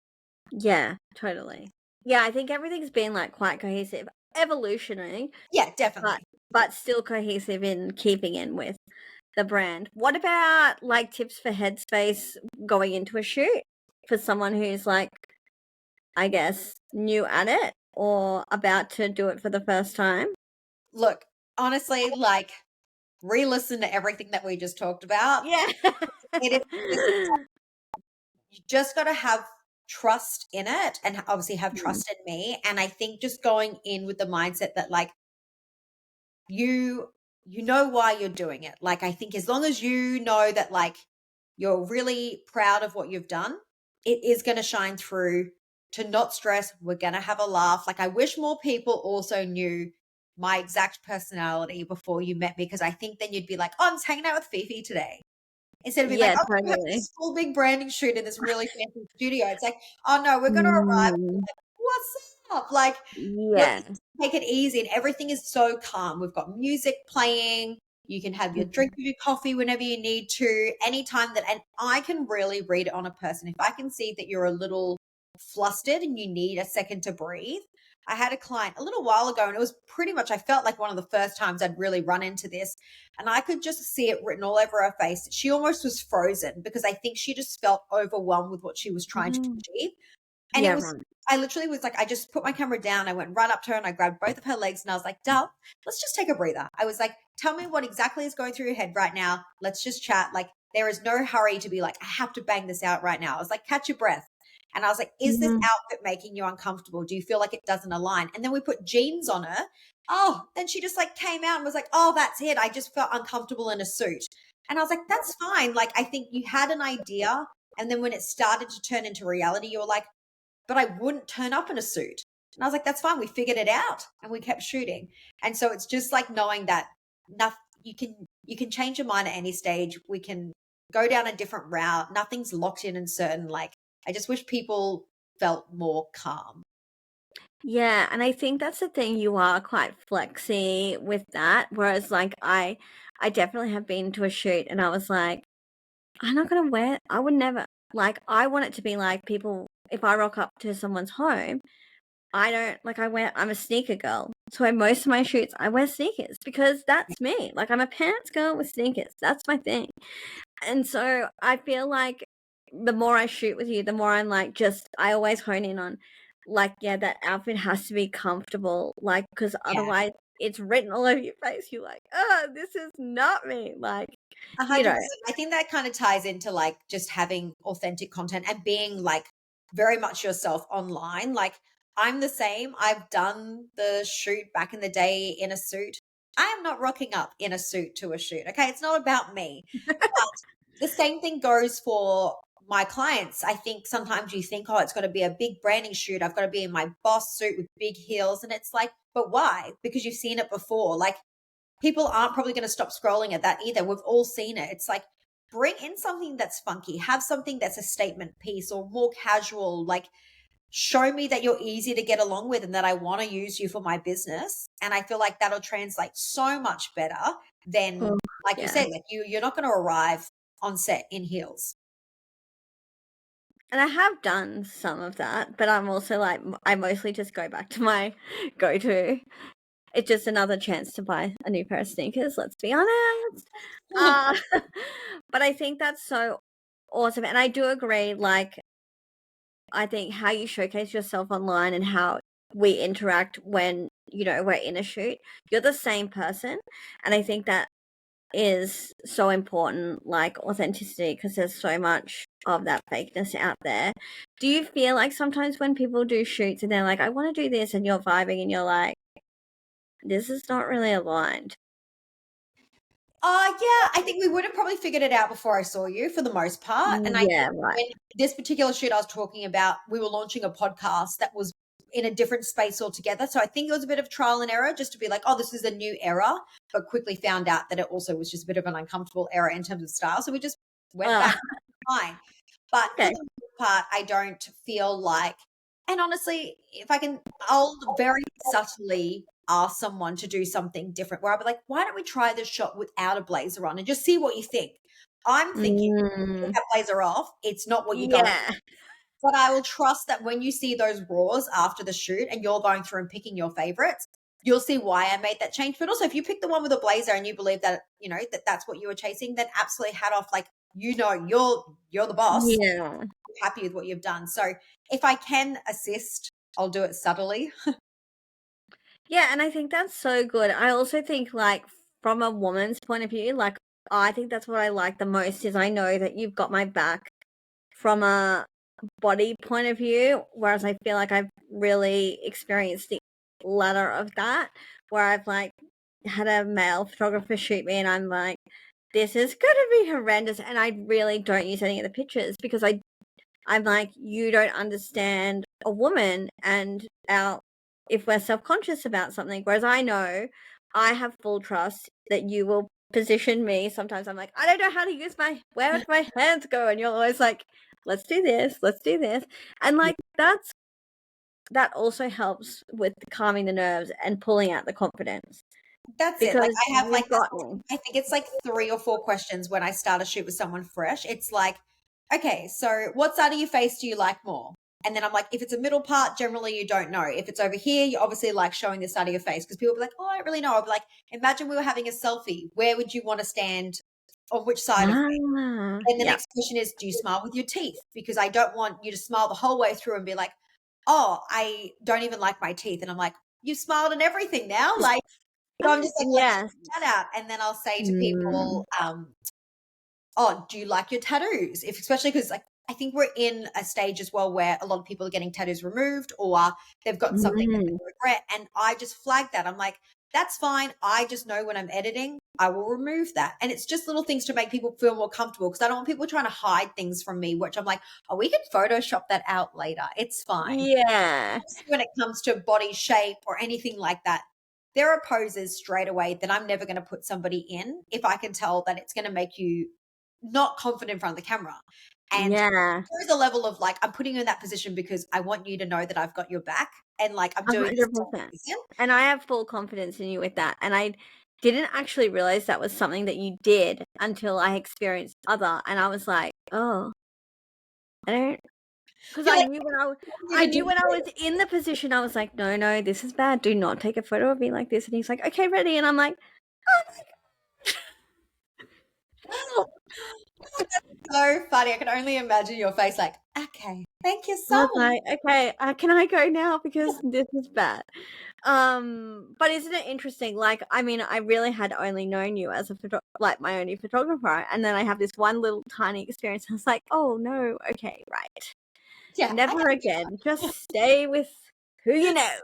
Yeah, totally. Yeah, I think everything's been like quite cohesive, evolutionary. Yeah, definitely. But still cohesive in keeping in with the brand. What about like tips for headspace going into a shoot for someone who's like, I guess, new at it or about to do it for the first time? Look, honestly, like re-listen to everything that we just talked about. Yeah. You just got to have trust in it and obviously have trust in me. And I think just going in with the mindset that like you know why you're doing it. Like I think as long as you know that like you're really proud of what you've done, it is going to shine through. To not stress, we're going to have a laugh. Like I wish more people also knew my exact personality before you met me, because I think then you'd be like, oh, I'm just hanging out with Fifi today. Instead of being like, Yeah, oh, we have totally. this full big branding shoot in this really fancy studio. It's like, oh no, we're going to arrive. Mm, Like, what's up? Like, let's yeah. take it easy. And everything is so calm. We've got music playing. You can have your drink, your coffee whenever you need to, anytime that, and I can really read it on a person. If I can see that you're a little flustered and you need a second to breathe. I had a client a little while ago and it was pretty much, I felt like one of the first times I'd really run into this. And I could just see it written all over her face. She almost was frozen because I think she just felt overwhelmed with what she was trying to achieve. And Yeah, it was, right. I literally was like, I just put my camera down. I went right up to her and I grabbed both of her legs and I was like, Dal, let's just take a breather. I was like, tell me what exactly is going through your head right now. Let's just chat. Like, there is no hurry to be like, I have to bang this out right now. I was like, catch your breath. And I was like, is this outfit making you uncomfortable? Do you feel like it doesn't align? And then we put jeans on her. Oh, then she just like came out and was like, oh, that's it. I just felt uncomfortable in a suit. And I was like, that's fine. Like, I think you had an idea. And then when it started to turn into reality, you were like, but I wouldn't turn up in a suit. And I was like, that's fine. We figured it out and we kept shooting. And so it's just like knowing that nothing, you can change your mind at any stage. We can go down a different route. Nothing's locked in and certain. Like, I just wish people felt more calm. Yeah, and I think that's the thing, you are quite flexy with that, whereas like I definitely have been to a shoot and I was like, I'm not gonna wear I would never like I want it to be like people if I rock up to someone's home, I don't like I'm a sneaker girl. So in most of my shoots I wear sneakers because that's me. Like I'm a pants girl with sneakers. That's my thing. And so I feel like the more I shoot with you, the more I'm like I always hone in on like, yeah, that outfit has to be comfortable, like, because Yeah. otherwise it's written all over your face. You're like, oh, this is not me. Like, you know, 100%. I think that kind of ties into like just having authentic content and being like very much yourself online. Like I'm the same. I've done the shoot back in the day in a suit. I am not rocking up in a suit to a shoot. Okay. It's not about me. But the same thing goes for my clients. I think sometimes you think, oh, it's got to be a big branding shoot. I've got to be in my boss suit with big heels. And it's like, but why? Because you've seen it before. Like people aren't probably going to stop scrolling at that either. We've all seen it. It's like, bring in something that's funky, have something that's a statement piece or more casual, like show me that you're easy to get along with and that I want to use you for my business. And I feel like that'll translate so much better than, oh, like you yeah. said, like you're not going to arrive on set in heels. And I have done some of that, but I'm also like, I mostly just go back to my go to. It's just another chance to buy a new pair of sneakers, let's be honest. Uh, but I think that's so awesome. And I do agree, like, I think how you showcase yourself online and how we interact when, we're in a shoot, you're the same person. And I think that is so important, like authenticity, because there's so much of that fakeness out there. Do you feel like sometimes when people do shoots and they're like, I want to do this, and you're vibing and you're like, this is not really aligned? Yeah, I think we would have probably figured it out before I saw you for the most part. And I Yeah, think right. when this particular shoot I was talking about, we were launching a podcast that was in a different space altogether. So I think it was a bit of trial and error just to be like, oh, this is a new era, but quickly found out that it also was just a bit of an uncomfortable era in terms of style. So we just went back. Fine. But for Okay. the most part, I don't feel like, and honestly, if I can, I'll very subtly ask someone to do something different where I'll be like, why don't we try this shot without a blazer on and just see what you think? I'm thinking, take Mm, that blazer off. It's not what you're going, yeah. but I will trust that when you see those raws after the shoot and you're going through and picking your favorites, you'll see why I made that change. But also, if you pick the one with a blazer and you believe that, that's what you were chasing, then absolutely hat off. Like, you're the boss. Yeah. Happy with what you've done. So if I can assist, I'll do it subtly. Yeah, and I think that's so good. I also think, like, from a woman's point of view, like, I think that's what I like the most is I know that you've got my back from a body point of view, whereas I feel like I've really experienced the latter of that, where I've, like, had a male photographer shoot me and I'm like, this is gonna be horrendous, and I really don't use any of the pictures because I'm like, you don't understand a woman and our if we're self-conscious about something. Whereas I know I have full trust that you will position me. Sometimes I'm like, I don't know how to use where do my hands go? And you're always like, let's do this, let's do this. And like that also helps with calming the nerves and pulling out the confidence That's it. Like because I have you've like got me. I think it's like 3 or 4 questions when I start a shoot with someone fresh. It's like, okay, so what side of your face do you like more? And then I'm like, if it's a middle part, generally you don't know. If it's over here, you obviously like showing this side of your face because people will be like, oh, I don't really know. I'll be like, imagine we were having a selfie. Where would you want to stand on which side of me? And the Yeah. next question is, do you smile with your teeth? Because I don't want you to smile the whole way through and be like, oh, I don't even like my teeth. And I'm like, you smiled and everything now. Like, so I'm just like, let's Yes. check that out. And then I'll say to Mm. people, oh, do you like your tattoos? If especially because like I think we're in a stage as well where a lot of people are getting tattoos removed or they've got something that Mm. they regret. And I just flag that. I'm like, that's fine. I just know when I'm editing, I will remove that. And it's just little things to make people feel more comfortable because I don't want people trying to hide things from me, which I'm like, oh, we can Photoshop that out later. It's fine. Yeah. When it comes to body shape or anything like that, there are poses straight away that I'm never going to put somebody in if I can tell that it's going to make you not confident in front of the camera. And Yeah. there is a level of like, I'm putting you in that position because I want you to know that I've got your back and like I'm doing this for a 100%. reason. And I have full confidence in you with that. And I didn't actually realize that was something that you did until I experienced other. And I was like, oh, I don't. Because You're I like, knew you I to do knew when I this. was in the position, I was like, no, no, this is bad. Do not take a photo of me like this. And he's like, okay, ready. And I'm like, oh, So funny. I can only imagine your face like, okay, thank you I so was much. like, okay, can I go now because this is bad. But isn't it interesting? Like, I mean, I really had only known you as a like my only photographer, and then I have this one little tiny experience. I was like, oh no, okay, right, Yeah, I never can do again. Just stay with who you know.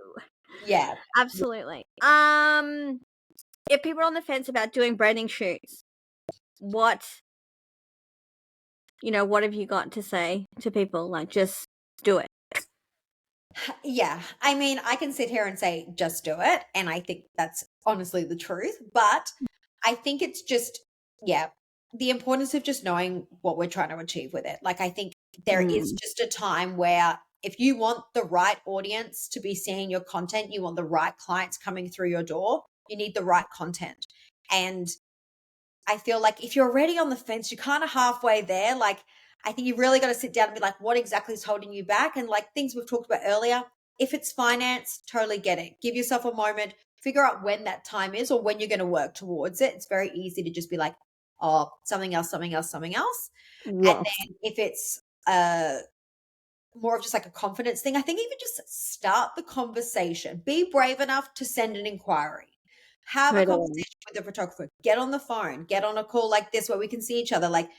yeah. Absolutely. If people are on the fence about doing branding shoots, what what have you got to say to people? Like, just do it. Yeah. I mean, I can sit here and say, just do it. And I think that's honestly the truth. But I think it's just, yeah, the importance of just knowing what we're trying to achieve with it. Like, I think there is Mm. just a time where if you want the right audience to be seeing your content, you want the right clients coming through your door, you need the right content. And I feel like if you're already on the fence, you're kind of halfway there. Like, I think you really got to sit down and be like, what exactly is holding you back? And like things we've talked about earlier, if it's finance, totally get it. Give yourself a moment, figure out when that time is or when you're going to work towards it. It's very easy to just be like, oh, something else, something else, something else. And Yes. then if it's more of just like a confidence thing, I think even just start the conversation. Be brave enough to send an inquiry. Have a Totally. conversation with the photographer. Get on the phone. Get on a call like this where we can see each other. Like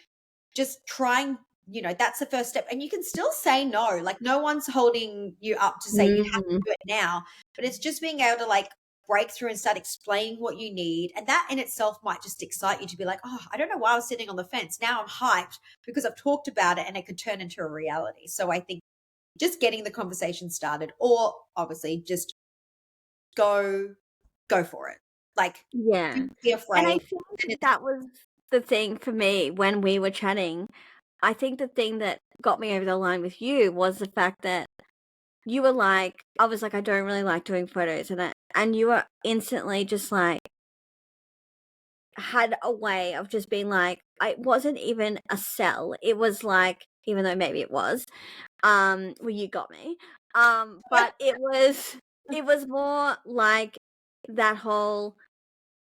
just trying, that's the first step. And you can still say no. Like no one's holding you up to say you have to Mm. do it now. But it's just being able to like break through and start explaining what you need. And that in itself might just excite you to be like, oh, I don't know why I was sitting on the fence. Now I'm hyped because I've talked about it and it could turn into a reality. So I think just getting the conversation started, or obviously just go for it. Like, Yeah. don't be And I afraid. think that was the thing for me when we were chatting. I think the thing that got me over the line with you was the fact that you were like, I was like, I don't really like doing photos, and you were instantly just like, had a way of just being like, it wasn't even a sell. It was like, even though maybe it was, well, you got me. But it was more like that whole,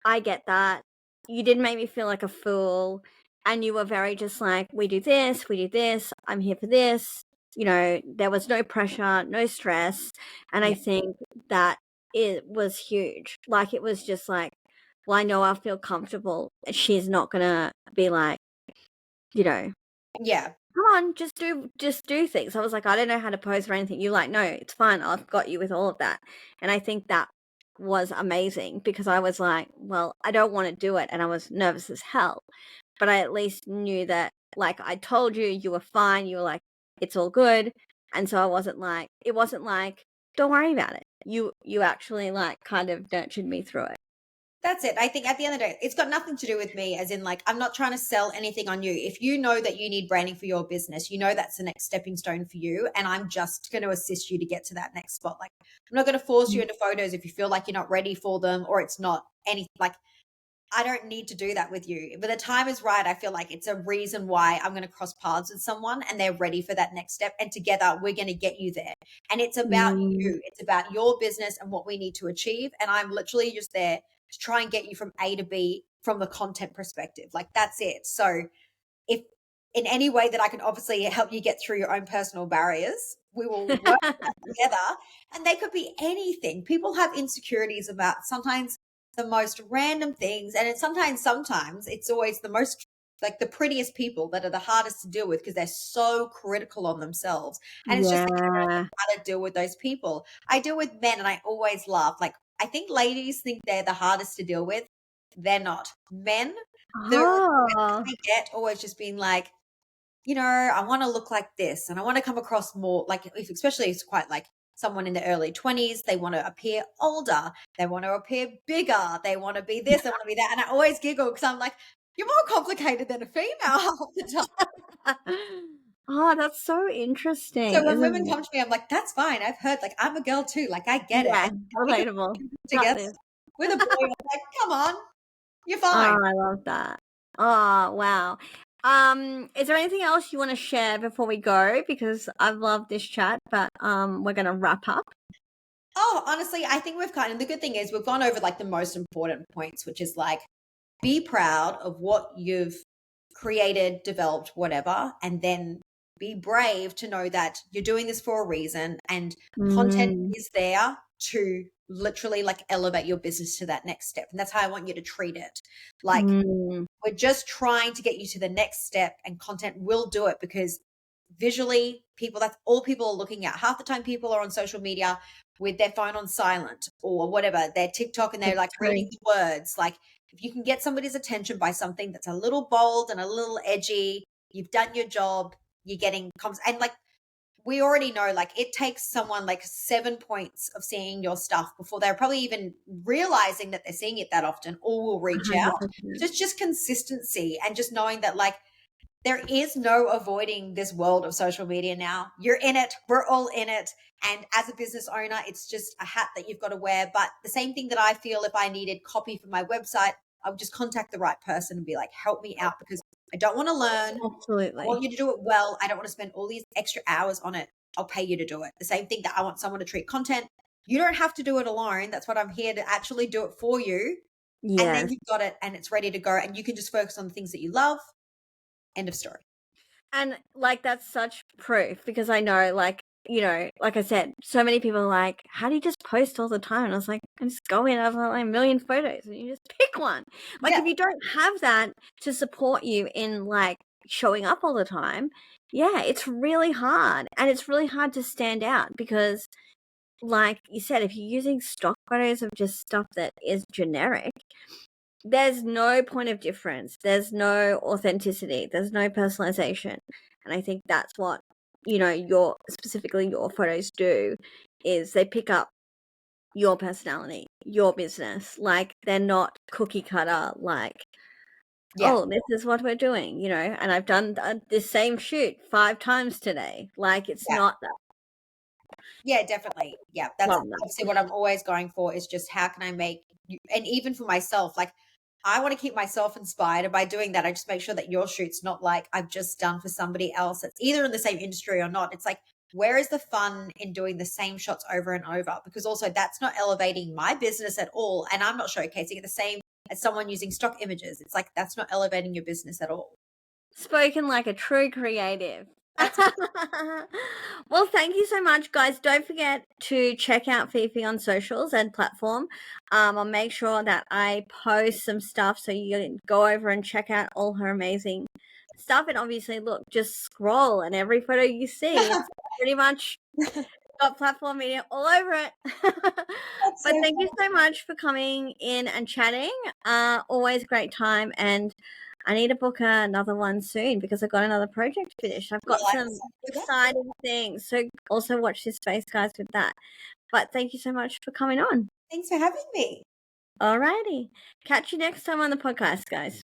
I get that. You didn't make me feel like a fool. And you were very just like, we do this, I'm here for this. You know, there was no pressure, no stress. And I Yeah. think that it was huge. Like, it was just like, well, I know I'll feel comfortable. She's not going to be like, you know, Yeah. come on, just do things. I was like, I don't know how to pose or anything. You're like, no, it's fine. I've got you with all of that. And I think that was amazing because I was like, well, I don't want to do it. And I was nervous as hell. But I at least knew that, like, I told you, you were fine. You were like, it's all good. And so it wasn't like, don't worry about it. You actually like kind of nurtured me through it. That's it. I think at the end of the day, it's got nothing to do with me, as in, like, I'm not trying to sell anything on you. If you know that you need branding for your business, you know that's the next stepping stone for you. And I'm just going to assist you to get to that next spot. Like, I'm not going to force you into photos if you feel like you're not ready for them or it's not anything. Like, I don't need to do that with you. But the time is right. I feel like it's a reason why I'm going to cross paths with someone and they're ready for that next step. And together we're going to get you there. And it's about Mm. you. It's about your business and what we need to achieve. And I'm literally just there to try and get you from A to B from the content perspective. Like, that's it. So if in any way that I can obviously help you get through your own personal barriers, we will work together. And they could be anything. People have insecurities about sometimes the most random things. And it's sometimes it's always the most, like, the prettiest people that are the hardest to deal with because they're so critical on themselves. And it's just like, Yeah. how to deal with those people. I deal with men and I always laugh. Like, I think ladies think they're the hardest to deal with. They're not. Men, the requests Oh. I get always just being like, I want to look like this and I want to come across more like, if especially it's quite like someone in the early 20s, they want to appear older, they want to appear bigger, they want to be this, they want to be that. And I always giggle because I'm like, you're more complicated than a female half the time. Oh, that's so interesting, So when isn't women it? come to me, I'm like, that's fine. I've heard, like, I'm a girl too. Like, I get it. Yeah, And we can relatable. put Got together this. with a boy. I'm like, come on, you're Oh, fine. I love that. Oh, wow. Is there anything else you want to share before we go? Because I've loved this chat, but we're gonna wrap up. Oh, honestly, I think and the good thing is we've gone over like the most important points, which is like, be proud of what you've created, developed, whatever, and then be brave to know that you're doing this for a reason and content Mm, is there to literally like elevate your business to that next step. And that's how I want you to treat it. Like, mm, we're just trying to get you to the next step and content will do it because visually that's all people are looking at. Half the time people are on social media with their phone on silent or whatever, their TikTok, and they're it's like true. reading the words. Like, if you can get somebody's attention by something that's a little bold and a little edgy, you've done your job, you're getting and like, we already know, like, it takes someone like 7 points of seeing your stuff before they're probably even realizing that they're seeing it that often or will reach out. So 100%. it's just consistency and just knowing that, like, there is no avoiding this world of social media now. You're in it. We're all in it. And as a business owner, it's just a hat that you've got to wear. But the same thing that I feel, if I needed copy for my website, I would just contact the right person and be like, help me out because I don't want to learn. I Absolutely. want you to do it well. I don't want to spend all these extra hours on it. I'll pay you to do it. The same thing that I want someone to treat content. You don't have to do it alone. That's what I'm here to actually do it for you. And then Yes. you've got it and it's ready to go. And you can just focus on the things that you love. End of story. And like that's such proof because I know like, like I said, so many people are like, how do you just post all the time? And I was like, I just go in, I have like a million photos and you just pick one. Like Yeah. if you don't have that to support you in like showing up all the time, yeah, it's really hard. And it's really hard to stand out because like you said, if you're using stock photos of just stuff that is generic, there's no point of difference. There's no authenticity. There's no personalization. And I think that's what, specifically your photos do, is they pick up your personality, your business. Like, they're not cookie cutter, like, oh, this is what we're doing, and I've done this same shoot 5 times today. Like, it's Yeah. not that. Yeah, definitely. Yeah, that's Love that. obviously what I'm always going for is just how can I make you, and even for myself, like I want to keep myself inspired. And by doing that, I just make sure that your shoot's not like I've just done for somebody else that's either in the same industry or not. It's like, where is the fun in doing the same shots over and over? Because also that's not elevating my business at all. And I'm not showcasing it the same as someone using stock images. It's like that's not elevating your business at all. Spoken like a true creative. That's Well, thank you so much, guys. Don't forget to check out Fifi on socials and platform. I'll make sure that I post some stuff so you can go over and check out all her amazing stuff. And obviously, look, just scroll, and every photo you see, it's pretty much got platform media all over it. But so thank you so much for coming in and chatting. Always great time, and I need to book another one soon because I've got another project finished. I've got some exciting things. So also watch this space, guys, with that. But thank you so much for coming on. Thanks for having me. Alrighty. Catch you next time on the podcast, guys.